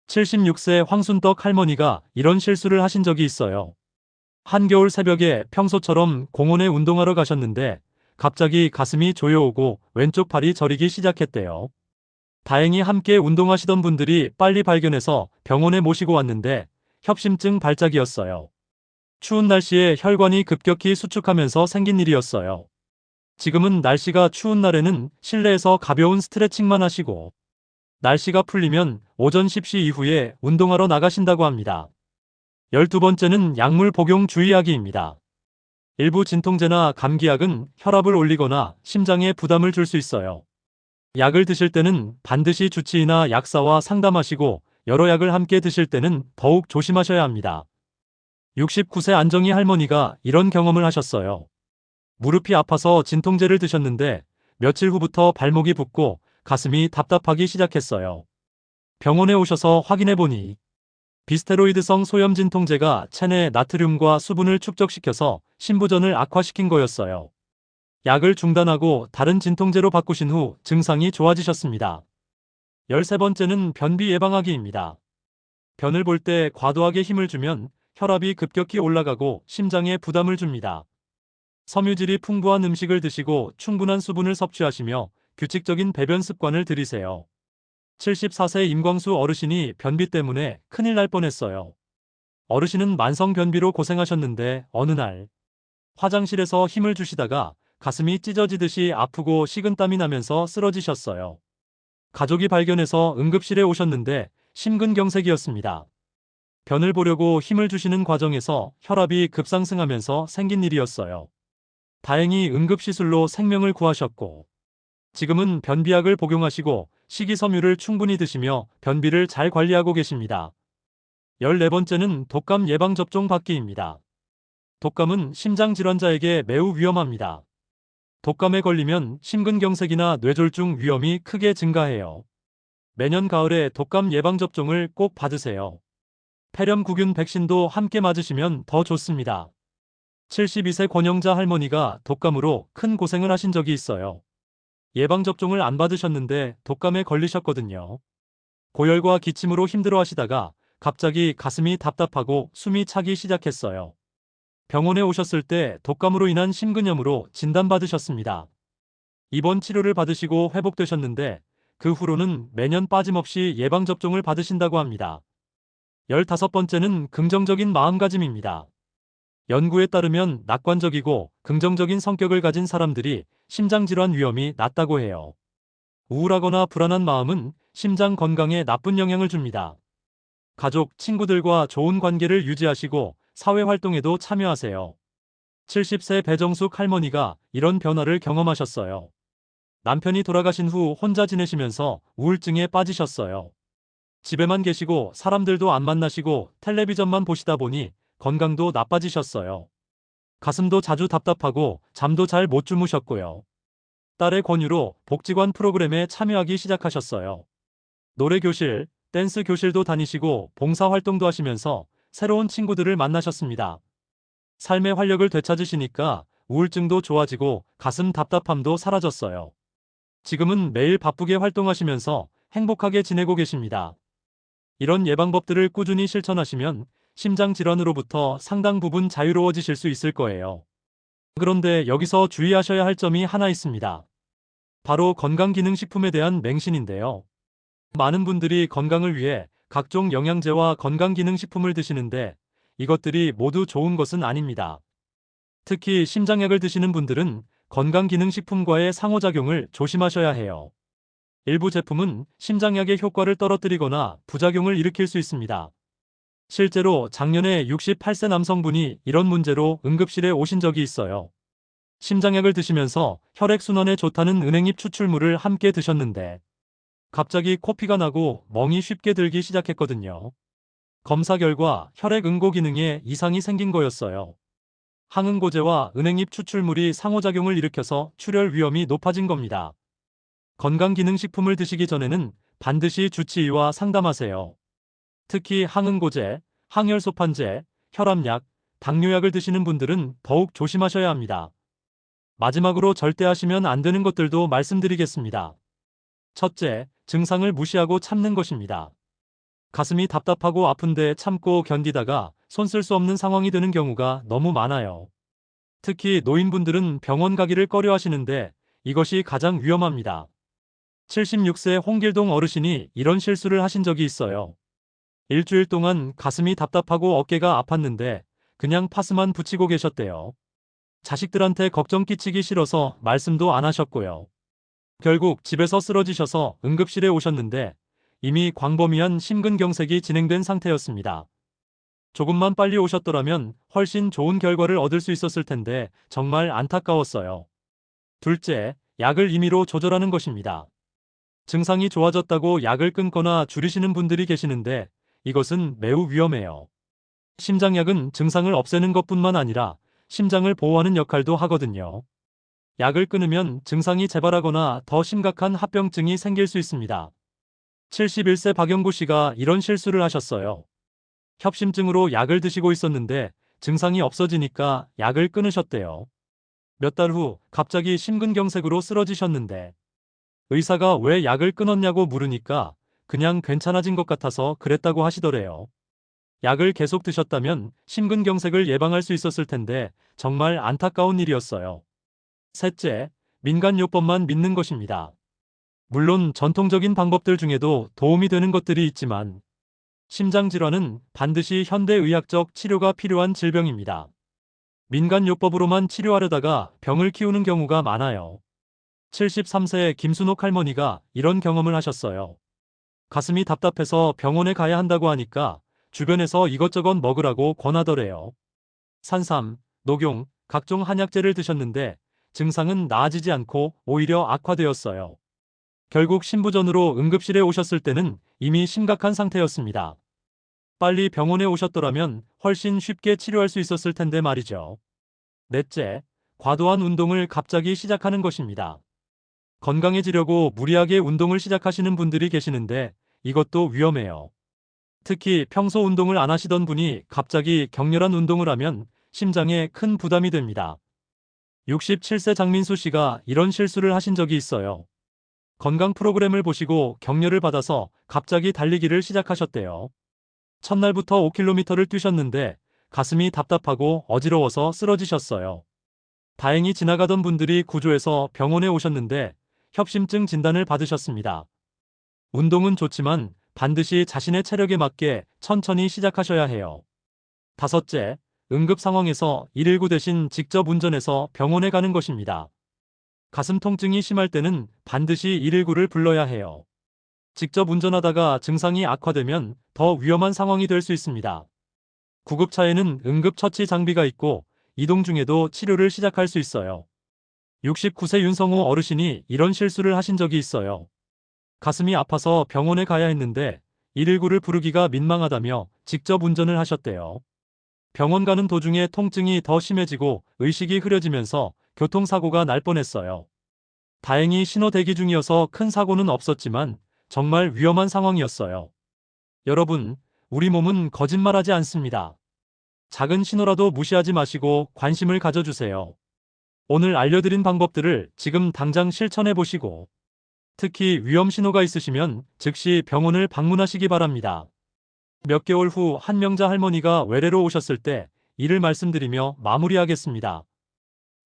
76세 황순떡 할머니가 이런 실수를 하신 적이 있어요. 한겨울 새벽에 평소처럼 공원에 운동하러 가셨는데 갑자기 가슴이 조여오고 왼쪽 팔이 저리기 시작했대요. 다행히 함께 운동하시던 분들이 빨리 발견해서 병원에 모시고 왔는데 협심증 발작이었어요. 추운 날씨에 혈관이 급격히 수축하면서 생긴 일이었어요. 지금은 날씨가 추운 날에는 실내에서 가벼운 스트레칭만 하시고 날씨가 풀리면 오전 10시 이후에 운동하러 나가신다고 합니다. 12번째는 약물 복용 주의하기입니다. 일부 진통제나 감기약은 혈압을 올리거나 심장에 부담을 줄 수 있어요. 약을 드실 때는 반드시 주치의나 약사와 상담하시고 여러 약을 함께 드실 때는 더욱 조심하셔야 합니다. 69세 안정희 할머니가 이런 경험을 하셨어요. 무릎이 아파서 진통제를 드셨는데 며칠 후부터 발목이 붓고 가슴이 답답하기 시작했어요. 병원에 오셔서 확인해보니 비스테로이드성 소염 진통제가 체내 나트륨과 수분을 축적시켜서 신부전을 악화시킨 거였어요. 약을 중단하고 다른 진통제로 바꾸신 후 증상이 좋아지셨습니다. 13번째는 변비 예방하기입니다. 변을 볼 때 과도하게 힘을 주면 혈압이 급격히 올라가고 심장에 부담을 줍니다. 섬유질이 풍부한 음식을 드시고 충분한 수분을 섭취하시며 규칙적인 배변 습관을 들이세요. 74세 임광수 어르신이 변비 때문에 큰일 날 뻔했어요. 어르신은 만성 변비로 고생하셨는데 어느 날 화장실에서 힘을 주시다가 가슴이 찢어지듯이 아프고 식은땀이 나면서 쓰러지셨어요. 가족이 발견해서 응급실에 오셨는데 심근경색이었습니다. 변을 보려고 힘을 주시는 과정에서 혈압이 급상승하면서 생긴 일이었어요. 다행히 응급시술로 생명을 구하셨고 지금은 변비약을 복용하시고 식이섬유를 충분히 드시며 변비를 잘 관리하고 계십니다. 14번째는 독감 예방접종 받기입니다. 독감은 심장질환자에게 매우 위험합니다. 독감에 걸리면 심근경색이나 뇌졸중 위험이 크게 증가해요. 매년 가을에 독감 예방접종을 꼭 받으세요. 폐렴구균 백신도 함께 맞으시면 더 좋습니다. 72세 권영자 할머니가 독감으로 큰 고생을 하신 적이 있어요. 예방접종을 안 받으셨는데 독감에 걸리셨거든요. 고열과 기침으로 힘들어 하시다가 갑자기 가슴이 답답하고 숨이 차기 시작했어요. 병원에 오셨을 때 독감으로 인한 심근염으로 진단받으셨습니다. 입원 치료를 받으시고 회복되셨는데 그 후로는 매년 빠짐없이 예방접종을 받으신다고 합니다. 15번째는 긍정적인 마음가짐입니다. 연구에 따르면 낙관적이고 긍정적인 성격을 가진 사람들이 심장질환 위험이 낮다고 해요. 우울하거나 불안한 마음은 심장 건강에 나쁜 영향을 줍니다. 가족, 친구들과 좋은 관계를 유지하시고 사회활동에도 참여하세요. 70세 배정숙 할머니가 이런 변화를 경험하셨어요. 남편이 돌아가신 후 혼자 지내시면서 우울증에 빠지셨어요. 집에만 계시고 사람들도 안 만나시고 텔레비전만 보시다 보니 건강도 나빠지셨어요. 가슴도 자주 답답하고 잠도 잘 못 주무셨고요. 딸의 권유로 복지관 프로그램에 참여하기 시작하셨어요. 노래교실, 댄스 교실도 다니시고 봉사활동도 하시면서 새로운 친구들을 만나셨습니다. 삶의 활력을 되찾으시니까 우울증도 좋아지고 가슴 답답함도 사라졌어요. 지금은 매일 바쁘게 활동하시면서 행복하게 지내고 계십니다. 이런 예방법들을 꾸준히 실천하시면 심장질환으로부터 상당 부분 자유로워지실 수 있을 거예요. 그런데 여기서 주의하셔야 할 점이 하나 있습니다. 바로 건강기능식품에 대한 맹신인데요. 많은 분들이 건강을 위해 각종 영양제와 건강기능식품을 드시는데 이것들이 모두 좋은 것은 아닙니다. 특히 심장약을 드시는 분들은 건강기능식품과의 상호작용을 조심하셔야 해요. 일부 제품은 심장약의 효과를 떨어뜨리거나 부작용을 일으킬 수 있습니다. 실제로 작년에 68세 남성분이 이런 문제로 응급실에 오신 적이 있어요. 심장약을 드시면서 혈액순환에 좋다는 은행잎 추출물을 함께 드셨는데 갑자기 코피가 나고 멍이 쉽게 들기 시작했거든요. 검사 결과 혈액 응고 기능에 이상이 생긴 거였어요. 항응고제와 은행잎 추출물이 상호작용을 일으켜서 출혈 위험이 높아진 겁니다. 건강기능식품을 드시기 전에는 반드시 주치의와 상담하세요. 특히 항응고제, 항혈소판제, 혈압약, 당뇨약을 드시는 분들은 더욱 조심하셔야 합니다. 마지막으로 절대 하시면 안 되는 것들도 말씀드리겠습니다. 첫째, 증상을 무시하고 참는 것입니다. 가슴이 답답하고 아픈데 참고 견디다가 손 쓸 수 없는 상황이 되는 경우가 너무 많아요. 특히 노인분들은 병원 가기를 꺼려 하시는데 이것이 가장 위험합니다. 76세 홍길동 어르신이 이런 실수를 하신 적이 있어요. 일주일 동안 가슴이 답답하고 어깨가 아팠는데 그냥 파스만 붙이고 계셨대요. 자식들한테 걱정 끼치기 싫어서 말씀도 안 하셨고요. 결국 집에서 쓰러지셔서 응급실에 오셨는데 이미 광범위한 심근경색이 진행된 상태였습니다. 조금만 빨리 오셨더라면 훨씬 좋은 결과를 얻을 수 있었을 텐데 정말 안타까웠어요. 둘째, 약을 임의로 조절하는 것입니다. 증상이 좋아졌다고 약을 끊거나 줄이시는 분들이 계시는데 이것은 매우 위험해요. 심장약은 증상을 없애는 것뿐만 아니라 심장을 보호하는 역할도 하거든요. 약을 끊으면 증상이 재발하거나 더 심각한 합병증이 생길 수 있습니다. 71세 박영구 씨가 이런 실수를 하셨어요. 협심증으로 약을 드시고 있었는데 증상이 없어지니까 약을 끊으셨대요. 몇 달 후 갑자기 심근경색으로 쓰러지셨는데 의사가 왜 약을 끊었냐고 물으니까 그냥 괜찮아진 것 같아서 그랬다고 하시더래요. 약을 계속 드셨다면 심근경색을 예방할 수 있었을 텐데 정말 안타까운 일이었어요. 셋째, 민간요법만 믿는 것입니다. 물론 전통적인 방법들 중에도 도움이 되는 것들이 있지만 심장질환은 반드시 현대의학적 치료가 필요한 질병입니다. 민간요법으로만 치료하려다가 병을 키우는 경우가 많아요. 73세 김순옥 할머니가 이런 경험을 하셨어요. 가슴이 답답해서 병원에 가야 한다고 하니까 주변에서 이것저것 먹으라고 권하더래요. 산삼, 녹용, 각종 한약재를 드셨는데 증상은 나아지지 않고 오히려 악화되었어요. 결국 신부전으로 응급실에 오셨을 때는 이미 심각한 상태였습니다. 빨리 병원에 오셨더라면 훨씬 쉽게 치료할 수 있었을 텐데 말이죠. 넷째, 과도한 운동을 갑자기 시작하는 것입니다. 건강해지려고 무리하게 운동을 시작하시는 분들이 계시는데 이것도 위험해요. 특히 평소 운동을 안 하시던 분이 갑자기 격렬한 운동을 하면 심장에 큰 부담이 됩니다. 67세 장민수 씨가 이런 실수를 하신 적이 있어요. 건강 프로그램을 보시고 격려를 받아서 갑자기 달리기를 시작하셨대요. 첫날부터 5km를 뛰셨는데 가슴이 답답하고 어지러워서 쓰러지셨어요. 다행히 지나가던 분들이 구조해서 병원에 오셨는데 협심증 진단을 받으셨습니다. 운동은 좋지만 반드시 자신의 체력에 맞게 천천히 시작하셔야 해요. 다섯째, 응급 상황에서 119 대신 직접 운전해서 병원에 가는 것입니다. 가슴 통증이 심할 때는 반드시 119를 불러야 해요. 직접 운전하다가 증상이 악화되면 더 위험한 상황이 될 수 있습니다. 구급차에는 응급처치 장비가 있고 이동 중에도 치료를 시작할 수 있어요. 69세 윤성호 어르신이 이런 실수를 하신 적이 있어요. 가슴이 아파서 병원에 가야 했는데 119를 부르기가 민망하다며 직접 운전을 하셨대요. 병원 가는 도중에 통증이 더 심해지고 의식이 흐려지면서 교통사고가 날 뻔했어요. 다행히 신호 대기 중이어서 큰 사고는 없었지만 정말 위험한 상황이었어요. 여러분, 우리 몸은 거짓말하지 않습니다. 작은 신호라도 무시하지 마시고 관심을 가져주세요. 오늘 알려드린 방법들을 지금 당장 실천해 보시고 특히 위험 신호가 있으시면 즉시 병원을 방문하시기 바랍니다. 몇 개월 후 한명자 할머니가 외래로 오셨을 때 이를 말씀드리며 마무리하겠습니다.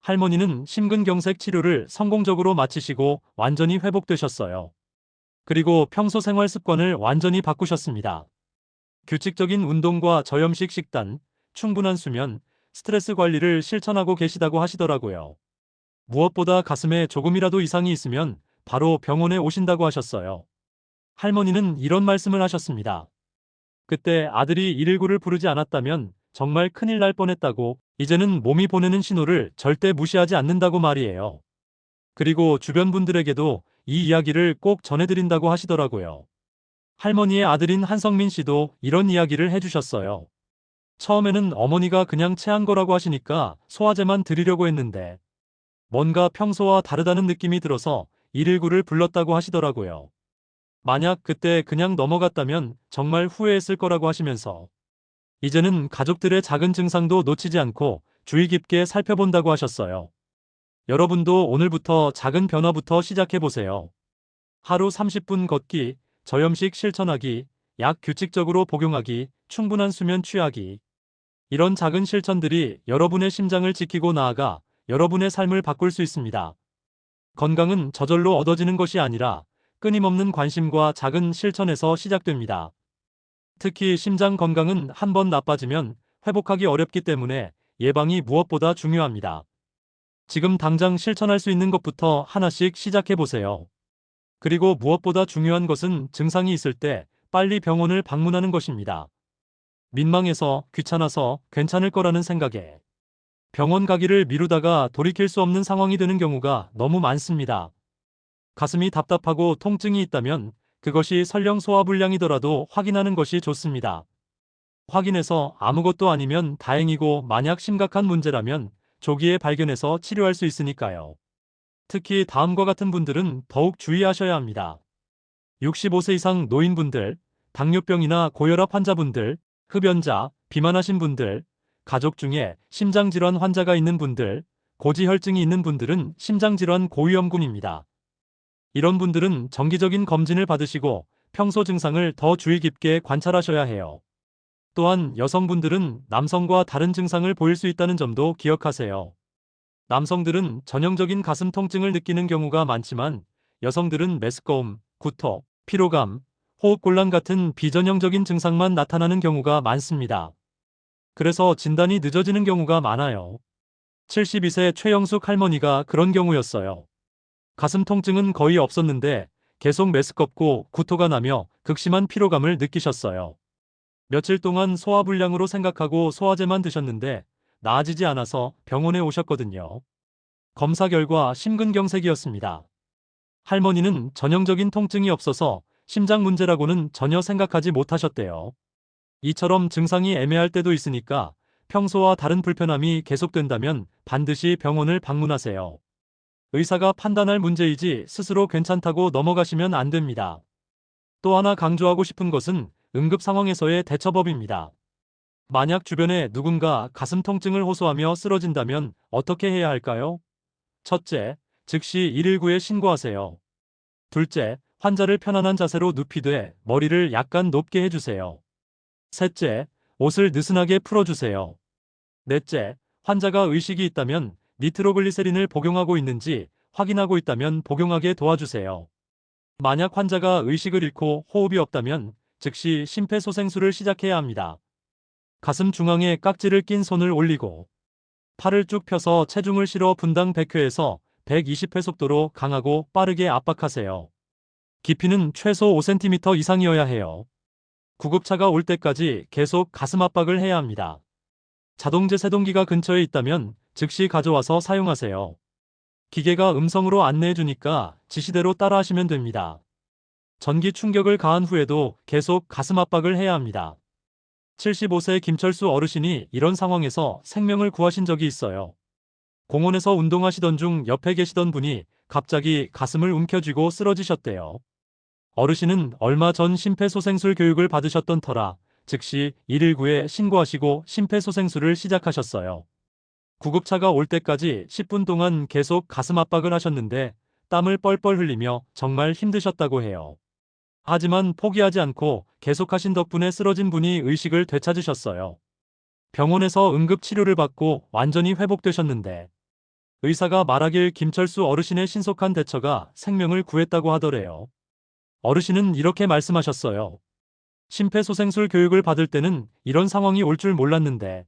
할머니는 심근경색 치료를 성공적으로 마치시고 완전히 회복되셨어요. 그리고 평소 생활 습관을 완전히 바꾸셨습니다. 규칙적인 운동과 저염식 식단, 충분한 수면, 스트레스 관리를 실천하고 계시다고 하시더라고요. 무엇보다 가슴에 조금이라도 이상이 있으면 바로 병원에 오신다고 하셨어요. 할머니는 이런 말씀을 하셨습니다. 그때 아들이 119를 부르지 않았다면 정말 큰일 날 뻔했다고, 이제는 몸이 보내는 신호를 절대 무시하지 않는다고 말이에요. 그리고 주변 분들에게도 이 이야기를 꼭 전해드린다고 하시더라고요. 할머니의 아들인 한성민 씨도 이런 이야기를 해주셨어요. 처음에는 어머니가 그냥 체한 거라고 하시니까 소화제만 드리려고 했는데 뭔가 평소와 다르다는 느낌이 들어서 119를 불렀다고 하시더라고요. 만약 그때 그냥 넘어갔다면 정말 후회했을 거라고 하시면서 이제는 가족들의 작은 증상도 놓치지 않고 주의 깊게 살펴본다고 하셨어요. 여러분도 오늘부터 작은 변화부터 시작해보세요. 하루 30분 걷기, 저염식 실천하기, 약 규칙적으로 복용하기, 충분한 수면 취하기. 이런 작은 실천들이 여러분의 심장을 지키고 나아가 여러분의 삶을 바꿀 수 있습니다. 건강은 저절로 얻어지는 것이 아니라 끊임없는 관심과 작은 실천에서 시작됩니다. 특히 심장 건강은 한번 나빠지면 회복하기 어렵기 때문에 예방이 무엇보다 중요합니다. 지금 당장 실천할 수 있는 것부터 하나씩 시작해 보세요. 그리고 무엇보다 중요한 것은 증상이 있을 때 빨리 병원을 방문하는 것입니다. 민망해서, 귀찮아서, 괜찮을 거라는 생각에 병원 가기를 미루다가 돌이킬 수 없는 상황이 되는 경우가 너무 많습니다. 가슴이 답답하고 통증이 있다면 그것이 설령 소화불량이더라도 확인하는 것이 좋습니다. 확인해서 아무것도 아니면 다행이고, 만약 심각한 문제라면 조기에 발견해서 치료할 수 있으니까요. 특히 다음과 같은 분들은 더욱 주의하셔야 합니다. 65세 이상 노인분들, 당뇨병이나 고혈압 환자분들, 흡연자, 비만하신 분들, 가족 중에 심장질환 환자가 있는 분들, 고지혈증이 있는 분들은 심장질환 고위험군입니다. 이런 분들은 정기적인 검진을 받으시고 평소 증상을 더 주의 깊게 관찰하셔야 해요. 또한 여성분들은 남성과 다른 증상을 보일 수 있다는 점도 기억하세요. 남성들은 전형적인 가슴 통증을 느끼는 경우가 많지만 여성들은 메스꺼움, 구토, 피로감, 호흡곤란 같은 비전형적인 증상만 나타나는 경우가 많습니다. 그래서 진단이 늦어지는 경우가 많아요. 72세 최영숙 할머니가 그런 경우였어요. 가슴 통증은 거의 없었는데 계속 메스껍고 구토가 나며 극심한 피로감을 느끼셨어요. 며칠 동안 소화불량으로 생각하고 소화제만 드셨는데 나아지지 않아서 병원에 오셨거든요. 검사 결과 심근경색이었습니다. 할머니는 전형적인 통증이 없어서 심장 문제라고는 전혀 생각하지 못하셨대요. 이처럼 증상이 애매할 때도 있으니까 평소와 다른 불편함이 계속된다면 반드시 병원을 방문하세요. 의사가 판단할 문제이지 스스로 괜찮다고 넘어가시면 안 됩니다. 또 하나 강조하고 싶은 것은 응급 상황에서의 대처법입니다. 만약 주변에 누군가 가슴 통증을 호소하며 쓰러진다면 어떻게 해야 할까요? 첫째, 즉시 119에 신고하세요. 둘째, 환자를 편안한 자세로 눕히되 머리를 약간 높게 해주세요. 셋째, 옷을 느슨하게 풀어주세요. 넷째, 환자가 의식이 있다면 니트로글리세린을 복용하고 있는지 확인하고 있다면 복용하게 도와주세요. 만약 환자가 의식을 잃고 호흡이 없다면 즉시 심폐소생술을 시작해야 합니다. 가슴 중앙에 깍지를 낀 손을 올리고 팔을 쭉 펴서 체중을 실어 분당 100회에서 120회 속도로 강하고 빠르게 압박하세요. 깊이는 최소 5cm 이상이어야 해요. 구급차가 올 때까지 계속 가슴 압박을 해야 합니다. 자동제 세동기가 근처에 있다면 즉시 가져와서 사용하세요. 기계가 음성으로 안내해 주니까 지시대로 따라하시면 됩니다. 전기 충격을 가한 후에도 계속 가슴 압박을 해야 합니다. 75세 김철수 어르신이 이런 상황에서 생명을 구하신 적이 있어요. 공원에서 운동하시던 중 옆에 계시던 분이 갑자기 가슴을 움켜쥐고 쓰러지셨대요. 어르신은 얼마 전 심폐소생술 교육을 받으셨던 터라 즉시 119에 신고하시고 심폐소생술을 시작하셨어요. 구급차가 올 때까지 10분 동안 계속 가슴 압박을 하셨는데 땀을 뻘뻘 흘리며 정말 힘드셨다고 해요. 하지만 포기하지 않고 계속하신 덕분에 쓰러진 분이 의식을 되찾으셨어요. 병원에서 응급치료를 받고 완전히 회복되셨는데 의사가 말하길 김철수 어르신의 신속한 대처가 생명을 구했다고 하더래요. 어르신은 이렇게 말씀하셨어요. 심폐소생술 교육을 받을 때는 이런 상황이 올 줄 몰랐는데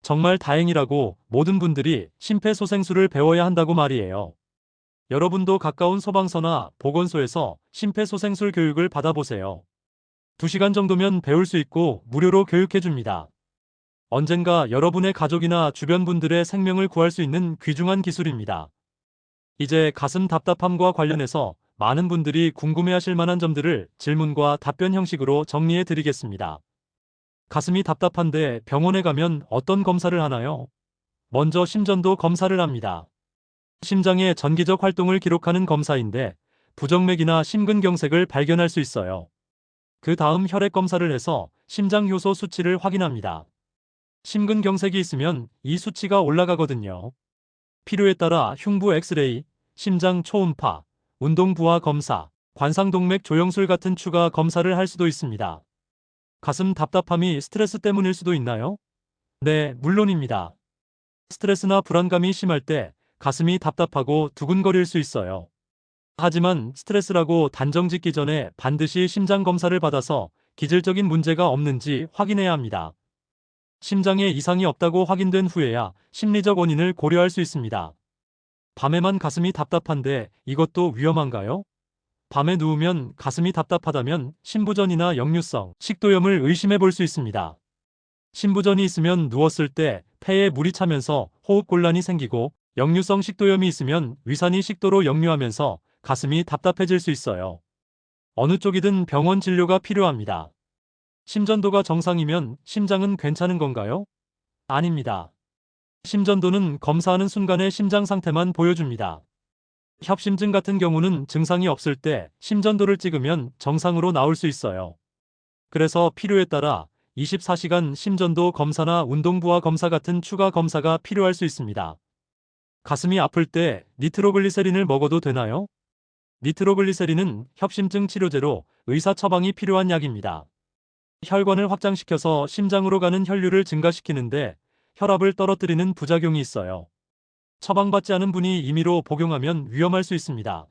정말 다행이라고, 모든 분들이 심폐소생술을 배워야 한다고 말이에요. 여러분도 가까운 소방서나 보건소에서 심폐소생술 교육을 받아보세요. 2시간 정도면 배울 수 있고 무료로 교육해줍니다. 언젠가 여러분의 가족이나 주변 분들의 생명을 구할 수 있는 귀중한 기술입니다. 이제 가슴 답답함과 관련해서 많은 분들이 궁금해하실 만한 점들을 질문과 답변 형식으로 정리해 드리겠습니다. 가슴이 답답한데 병원에 가면 어떤 검사를 하나요? 먼저 심전도 검사를 합니다. 심장의 전기적 활동을 기록하는 검사인데 부정맥이나 심근경색을 발견할 수 있어요. 그 다음 혈액 검사를 해서 심장 효소 수치를 확인합니다. 심근경색이 있으면 이 수치가 올라가거든요. 필요에 따라 흉부 엑스레이, 심장 초음파, 운동부하 검사, 관상동맥 조영술 같은 추가 검사를 할 수도 있습니다. 가슴 답답함이 스트레스 때문일 수도 있나요? 네, 물론입니다. 스트레스나 불안감이 심할 때 가슴이 답답하고 두근거릴 수 있어요. 하지만 스트레스라고 단정 짓기 전에 반드시 심장 검사를 받아서 기질적인 문제가 없는지 확인해야 합니다. 심장에 이상이 없다고 확인된 후에야 심리적 원인을 고려할 수 있습니다. 밤에만 가슴이 답답한데 이것도 위험한가요? 밤에 누우면 가슴이 답답하다면 신부전이나 역류성 식도염을 의심해 볼 수 있습니다. 신부전이 있으면 누웠을 때 폐에 물이 차면서 호흡 곤란이 생기고 역류성 식도염이 있으면 위산이 식도로 역류하면서 가슴이 답답해질 수 있어요. 어느 쪽이든 병원 진료가 필요합니다. 심전도가 정상이면 심장은 괜찮은 건가요? 아닙니다. 심전도는 검사하는 순간의 심장 상태만 보여줍니다. 협심증 같은 경우는 증상이 없을 때 심전도를 찍으면 정상으로 나올 수 있어요. 그래서 필요에 따라 24시간 심전도 검사나 운동부하 검사 같은 추가 검사가 필요할 수 있습니다. 가슴이 아플 때 니트로글리세린을 먹어도 되나요? 니트로글리세린은 협심증 치료제로 의사 처방이 필요한 약입니다. 혈관을 확장시켜서 심장으로 가는 혈류를 증가시키는데 혈압을 떨어뜨리는 부작용이 있어요. 처방받지 않은 분이 임의로 복용하면 위험할 수 있습니다.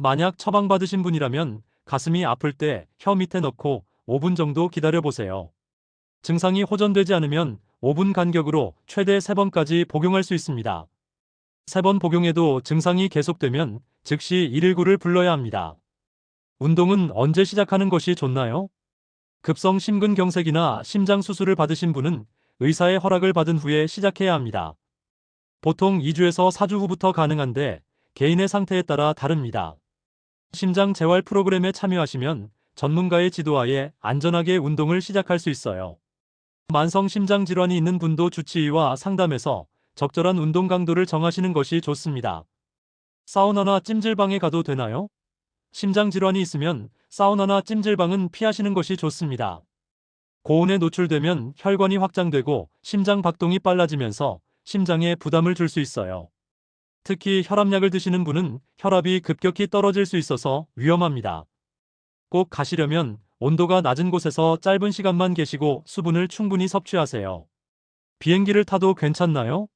만약 처방받으신 분이라면 가슴이 아플 때 혀 밑에 넣고 5분 정도 기다려보세요. 증상이 호전되지 않으면 5분 간격으로 최대 3번까지 복용할 수 있습니다. 3번 복용해도 증상이 계속되면 즉시 119를 불러야 합니다. 운동은 언제 시작하는 것이 좋나요? 급성 심근경색이나 심장 수술을 받으신 분은 의사의 허락을 받은 후에 시작해야 합니다. 보통 2주에서 4주 후부터 가능한데 개인의 상태에 따라 다릅니다. 심장 재활 프로그램에 참여하시면 전문가의 지도하에 안전하게 운동을 시작할 수 있어요. 만성 심장 질환이 있는 분도 주치의와 상담해서 적절한 운동 강도를 정하시는 것이 좋습니다. 사우나나 찜질방에 가도 되나요? 심장 질환이 있으면 사우나나 찜질방은 피하시는 것이 좋습니다. 고온에 노출되면 혈관이 확장되고 심장 박동이 빨라지면서 심장에 부담을 줄 수 있어요. 특히 혈압약을 드시는 분은 혈압이 급격히 떨어질 수 있어서 위험합니다. 꼭 가시려면 온도가 낮은 곳에서 짧은 시간만 계시고 수분을 충분히 섭취하세요. 비행기를 타도 괜찮나요?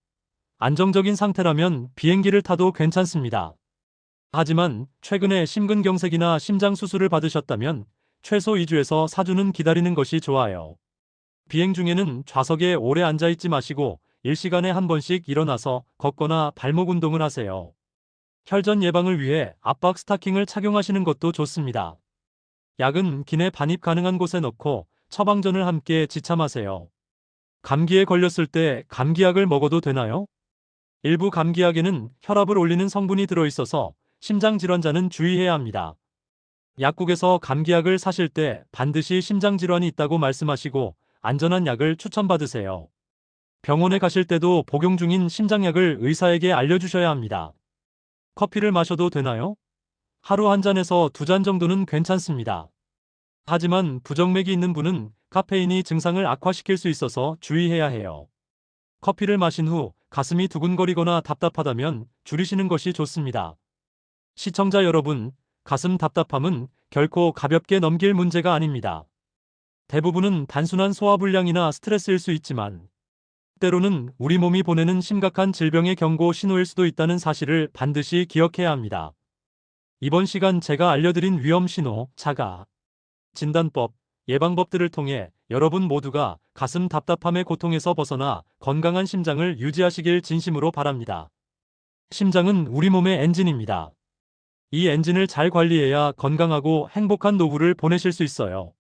안정적인 상태라면 비행기를 타도 괜찮습니다. 하지만 최근에 심근경색이나 심장 수술을 받으셨다면 최소 2주에서 4주는 기다리는 것이 좋아요. 비행 중에는 좌석에 오래 앉아있지 마시고 1시간에 한 번씩 일어나서 걷거나 발목 운동을 하세요. 혈전 예방을 위해 압박 스타킹을 착용하시는 것도 좋습니다. 약은 기내 반입 가능한 곳에 넣고 처방전을 함께 지참하세요. 감기에 걸렸을 때 감기약을 먹어도 되나요? 일부 감기약에는 혈압을 올리는 성분이 들어있어서 심장질환자는 주의해야 합니다. 약국에서 감기약을 사실 때 반드시 심장질환이 있다고 말씀하시고 안전한 약을 추천받으세요. 병원에 가실 때도 복용 중인 심장약을 의사에게 알려주셔야 합니다. 커피를 마셔도 되나요? 하루 한 잔에서 2잔 정도는 괜찮습니다. 하지만 부정맥이 있는 분은 카페인이 증상을 악화시킬 수 있어서 주의해야 해요. 커피를 마신 후 가슴이 두근거리거나 답답하다면 줄이시는 것이 좋습니다. 시청자 여러분, 가슴 답답함은 결코 가볍게 넘길 문제가 아닙니다. 대부분은 단순한 소화불량이나 스트레스일 수 있지만 때로는 우리 몸이 보내는 심각한 질병의 경고 신호일 수도 있다는 사실을 반드시 기억해야 합니다. 이번 시간 제가 알려드린 위험 신호, 자가, 진단법, 예방법들을 통해 여러분 모두가 가슴 답답함의 고통에서 벗어나 건강한 심장을 유지하시길 진심으로 바랍니다. 심장은 우리 몸의 엔진입니다. 이 엔진을 잘 관리해야 건강하고 행복한 노후를 보내실 수 있어요.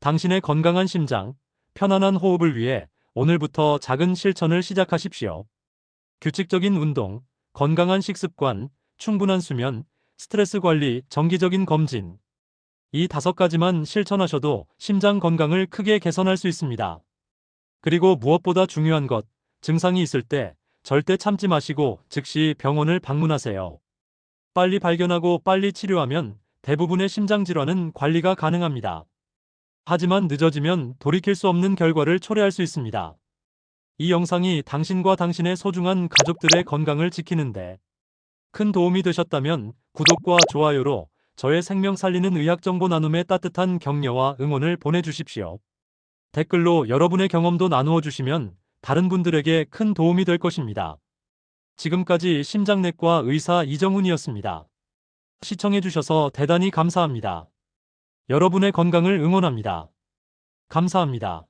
당신의 건강한 심장, 편안한 호흡을 위해 오늘부터 작은 실천을 시작하십시오. 규칙적인 운동, 건강한 식습관, 충분한 수면, 스트레스 관리, 정기적인 검진. 이 5가지만 실천하셔도 심장 건강을 크게 개선할 수 있습니다. 그리고 무엇보다 중요한 것, 증상이 있을 때 절대 참지 마시고 즉시 병원을 방문하세요. 빨리 발견하고 빨리 치료하면 대부분의 심장 질환은 관리가 가능합니다. 하지만 늦어지면 돌이킬 수 없는 결과를 초래할 수 있습니다. 이 영상이 당신과 당신의 소중한 가족들의 건강을 지키는데 큰 도움이 되셨다면 구독과 좋아요로 저의 생명 살리는 의학 정보 나눔에 따뜻한 격려와 응원을 보내주십시오. 댓글로 여러분의 경험도 나누어 주시면 다른 분들에게 큰 도움이 될 것입니다. 지금까지 심장내과 의사 이정훈이었습니다. 시청해주셔서 대단히 감사합니다. 여러분의 건강을 응원합니다. 감사합니다.